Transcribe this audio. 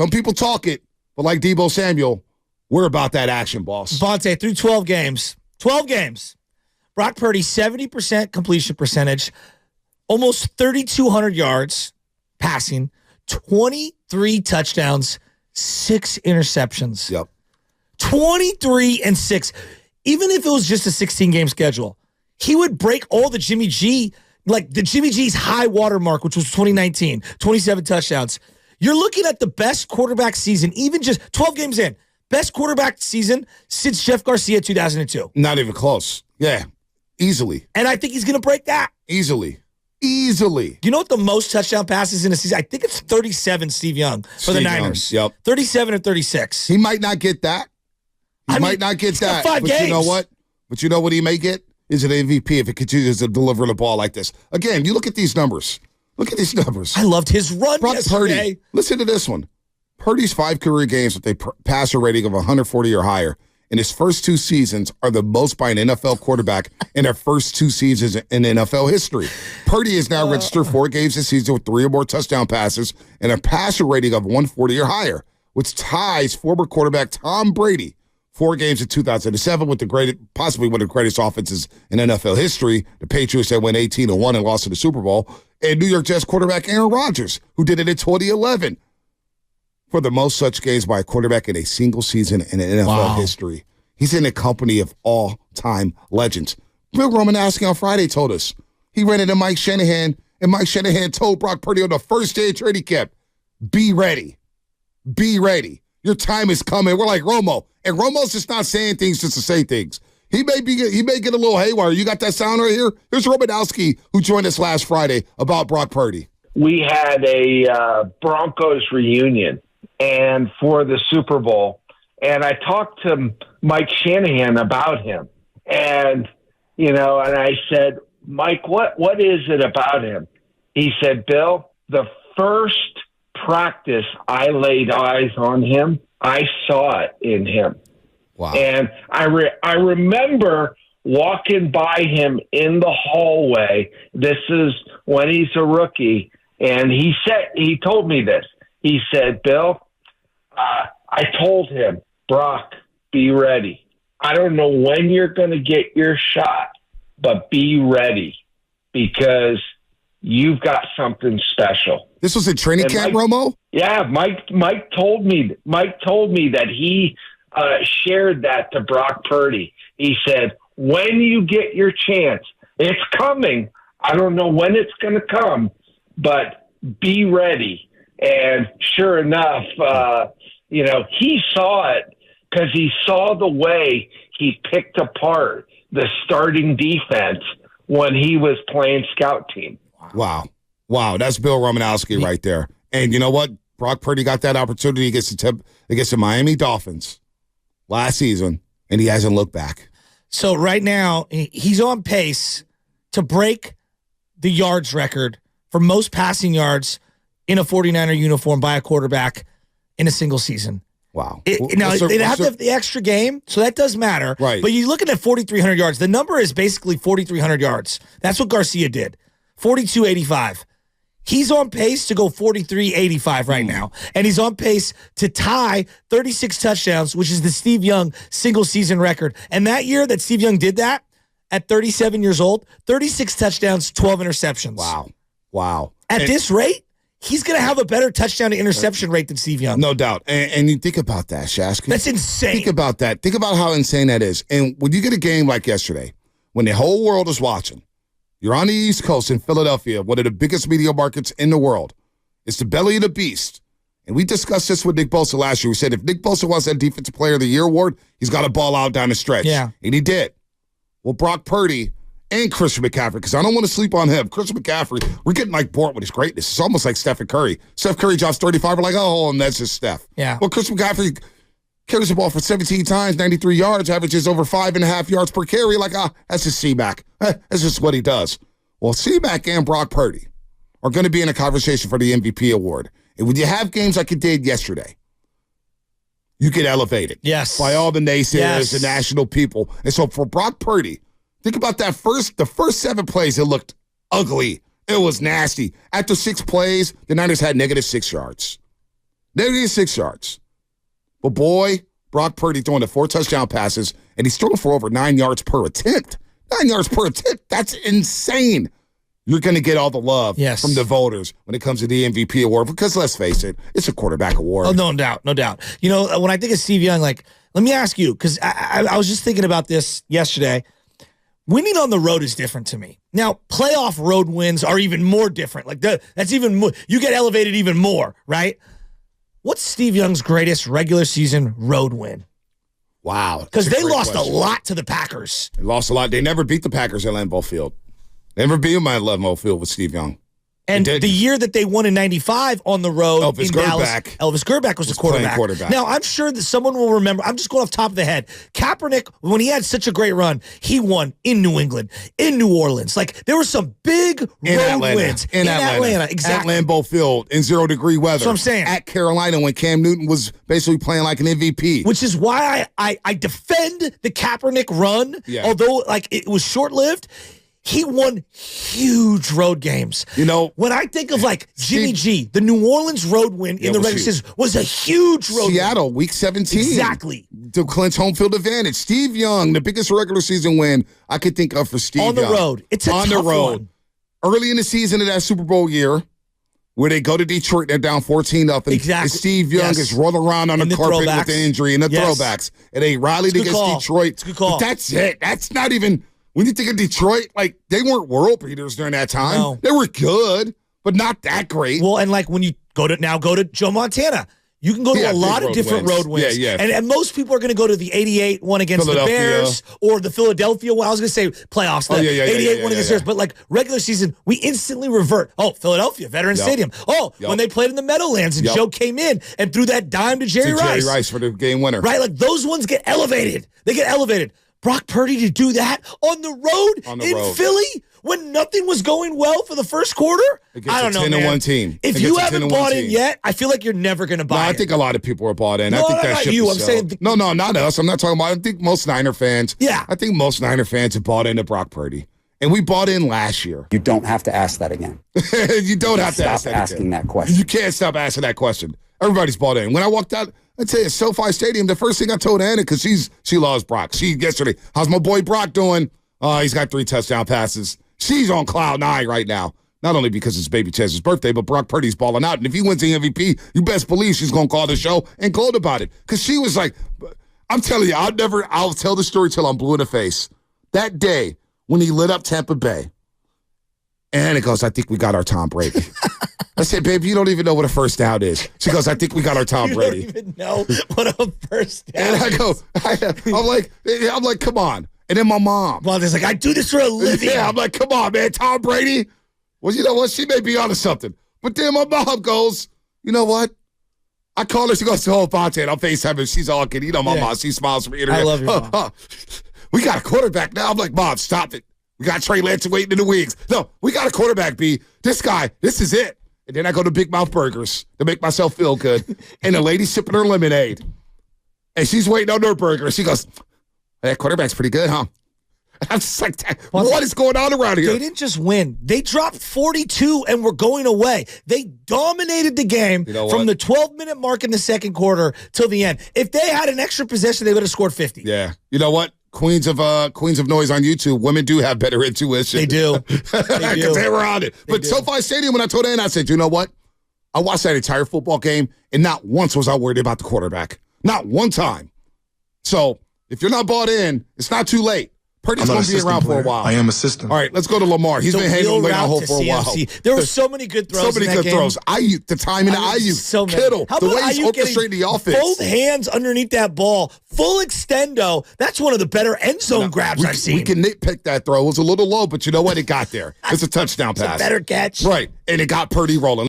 Some people talk it, but like Deebo Samuel, we're about that action, boss. Vontae, through 12 games. 12 games. Brock Purdy, 70% completion percentage, almost 3,200 yards passing, 23 touchdowns, 6 interceptions. Yep. 23-6. Even if it was just a 16-game schedule, he would break all the Jimmy G, like the Jimmy G's high water mark, which was 2019, 27 touchdowns. You're looking at the best quarterback season, even just 12 games in. Best quarterback season since Jeff Garcia 2002. Not even close. Yeah, easily. And I think he's going to break that. Easily. You know what the most touchdown passes in a season? I think it's 37, Steve Young, for the Niners. Yep. 37 or 36. He might not get that. He might not get that. 5 games. You know what? But you know what he may get? Is an MVP if it continues to deliver the ball like this. Again, you look at these numbers. I loved his run Brock yesterday. Purdy. Listen to this one. Purdy's 5 career games with a passer rating of 140 or higher in his first 2 seasons are the most by an NFL quarterback in their first 2 seasons in NFL history. Purdy has now registered 4 games this season with 3 or more touchdown passes and a passer rating of 140 or higher, which ties former quarterback Tom Brady 4 games in 2007 with possibly one of the greatest offenses in NFL history. The Patriots that went 18-1 and lost to the Super Bowl, and New York Jets quarterback Aaron Rodgers, who did it in 2011. For the most such games by a quarterback in a single season in NFL history. He's in the company of all-time legends. Bill Romanowski on Friday told us he ran into Mike Shanahan, and Mike Shanahan told Brock Purdy on the first day of training camp, be ready. Be ready. Your time is coming. We're like Romo. And Romo's just not saying things just to say things. He may get a little haywire. You got that sound right here? Here's Romanowski, who joined us last Friday about Brock Purdy. We had a Broncos reunion and for the Super Bowl, and I talked to Mike Shanahan about him. And, and I said, Mike, what is it about him? He said, Bill, the first practice I laid eyes on him, I saw it in him. Wow. And I remember walking by him in the hallway. This is when he's a rookie. And he told me this. He said, Bill, I told him, Brock, be ready. I don't know when you're going to get your shot, but be ready because you've got something special. This was a training camp, Romo? Yeah, Mike told me that he shared that to Brock Purdy. He said, when you get your chance, it's coming. I don't know when it's going to come, but be ready. And sure enough, he saw it because he saw the way he picked apart the starting defense when he was playing scout team. Wow. That's Bill Romanowski right there. And you know what? Brock Purdy got that opportunity against the Miami Dolphins last season, and he hasn't looked back. So right now, he's on pace to break the yards record for most passing yards in a 49er uniform by a quarterback in a single season. Wow. They have to have the extra game, so that does matter. Right. But you're looking at 4,300 yards. The number is basically 4,300 yards. That's what Garcia did. 42.85. He's on pace to go 43.85 right now. And he's on pace to tie 36 touchdowns, which is the Steve Young single-season record. And that year that Steve Young did that, at 37 years old, 36 touchdowns, 12 interceptions. Wow. At this rate, he's going to have a better touchdown to interception rate than Steve Young. No doubt. And you think about that, Shasky. That's insane. Think about that. Think about how insane that is. And when you get a game like yesterday, when the whole world is watching, you're on the East Coast in Philadelphia, one of the biggest media markets in the world. It's the belly of the beast. And we discussed this with Nick Bosa last year. We said if Nick Bosa wants that Defensive Player of the Year award, he's got to ball out down the stretch. Yeah. And he did. Well, Brock Purdy and Christian McCaffrey, because I don't want to sleep on him. Christian McCaffrey, we're getting like bored with his greatness. It's almost like Stephen Curry. Steph Curry drops 35. We're like, oh, and that's just Steph. Yeah. Well, Christian McCaffrey carries the ball for 17 times, 93 yards, averages over 5.5 yards per carry. Like, that's just C-Mac. That's just what he does. Well, C-Mac and Brock Purdy are going to be in a conversation for the MVP award. And when you have games like you did yesterday, you get elevated. Yes. By all the naysayers, the national people. And so for Brock Purdy, think about the first 7 plays, it looked ugly. It was nasty. After 6 plays, the Niners had -6 yards. -6 yards. But boy, Brock Purdy throwing the 4 touchdown passes, and he's throwing for over 9 yards per attempt. 9 yards per attempt. That's insane. You're going to get all the love from the voters when it comes to the MVP award because, let's face it, it's a quarterback award. Oh, no doubt, no doubt. You know, when I think of Steve Young, like, let me ask you, because I was just thinking about this yesterday. Winning on the road is different to me. Now, playoff road wins are even more different. Like, that's even more. You get elevated even more, right? What's Steve Young's greatest regular season road win? Wow. Because they lost a lot to the Packers. They lost a lot. They never beat the Packers at Lambeau Field. They never beat them at Lambeau Field with Steve Young. And the year that they won in 95 on the road in Dallas, Elvis Gerback was the quarterback. Now, I'm sure that someone will remember. I'm just going off the top of the head. Kaepernick, when he had such a great run, he won in New England, in New Orleans. Like, there were some big road wins. In Atlanta. Exactly. At Lambeau Field in 0-degree weather. That's what I'm saying. At Carolina when Cam Newton was basically playing like an MVP. Which is why I defend the Kaepernick run, although like it was short-lived. He won huge road games. You know, when I think of like Jimmy G, the New Orleans road win in the regular season was a huge road win. Seattle, week 17. Exactly. To clinch home field advantage. Steve Young, the biggest regular season win I could think of for Steve Young. On the road. It's a tough one. Early in the season of that Super Bowl year, where they go to Detroit, they're down 14-0. Exactly. And Steve Young is rolling around on the carpet with the injury and the throwbacks. And they rallied against Detroit. It's a good call. But that's it. That's not even... When you think of Detroit, like, they weren't world beaters during that time. No. They were good, but not that great. Well, and like when you go to Joe Montana, you can go to a lot of different road wins. Yeah. And most people are going to go to the 88 one against the Bears or the Philadelphia one. I was going to say playoffs, the 88 one against the Bears. But like regular season, we instantly revert. Oh, Philadelphia, Veterans Stadium. Oh, when they played in the Meadowlands and Joe came in and threw that dime to Jerry Rice. Jerry Rice for the game winner. Right? Like those ones get elevated. They get elevated. Brock Purdy to do that on the road in Philly when nothing was going well for the first quarter? I don't know, man. 10-1 team. If you haven't bought in yet, I feel like you're never going to buy it. I think a lot of people are bought in. I think that ship I'm saying no, not us. I'm not talking about. I think most Niner fans. Yeah. I think most Niner fans have bought into Brock Purdy. And we bought in last year. You don't have to ask that again. You don't have to ask that again. Stop asking that question. You can't stop asking that question. Everybody's bought in. When I walked out, I'd say at SoFi Stadium, the first thing I told Anna, because she loves Brock. Yesterday, how's my boy Brock doing? He's got 3 touchdown passes. She's on cloud 9 right now. Not only because it's baby Chez's birthday, but Brock Purdy's balling out. And if he wins the MVP, you best believe she's going to call the show and gloat about it. Because she was like, I'm telling you, I'll tell the story till I'm blue in the face. That day when he lit up Tampa Bay, and it goes, I think we got our Tom Brady. I said, babe, you don't even know what a first down is. She goes, I think we got our Tom Brady. You don't even know what a first down is. And I go, I'm like, come on. And then my mom. Well, there's like, I do this for a living. Yeah, I'm like, come on, man, Tom Brady. Well, you know what? She may be onto something. But then my mom goes, you know what? I call her. She goes, oh, Vontae, and I'm FaceTiming. She's all kidding. You know, my mom, she smiles from ear to ear. I love your mom. We got a quarterback now. I'm like, Mom, stop it. We got Trey Lance waiting in the wings. No, we got a quarterback, B. This guy, this is it. And then I go to Big Mouth Burgers to make myself feel good. And the lady's sipping her lemonade. And she's waiting on her burger. She goes, that quarterback's pretty good, huh? And I'm just like, what is going on around here? They didn't just win. They dropped 42 and were going away. They dominated the game from the 12-minute mark in the second quarter till the end. If they had an extra possession, they would have scored 50. Yeah. You know what? Queens of Noise on YouTube, women do have better intuition. They do. Because they were on it. But SoFi Stadium, when I told Ann, I said, you know what? I watched that entire football game, and not once was I worried about the quarterback. Not one time. So if you're not bought in, it's not too late. Purdy's going to be around for a while. I am a system. All right, let's go to Lamar. He's been hanging late on hold for a while. There were so many good throws. So many good throws. Ayuk, the timing of Ayuk. Kittle, the way he's orchestrating the offense. Both hands underneath that ball, full extendo. That's one of the better end zone grabs I've seen. We can nitpick that throw. It was a little low, but you know what? It got there. It's a touchdown pass. It's a better catch. Right, and it got Purdy rolling.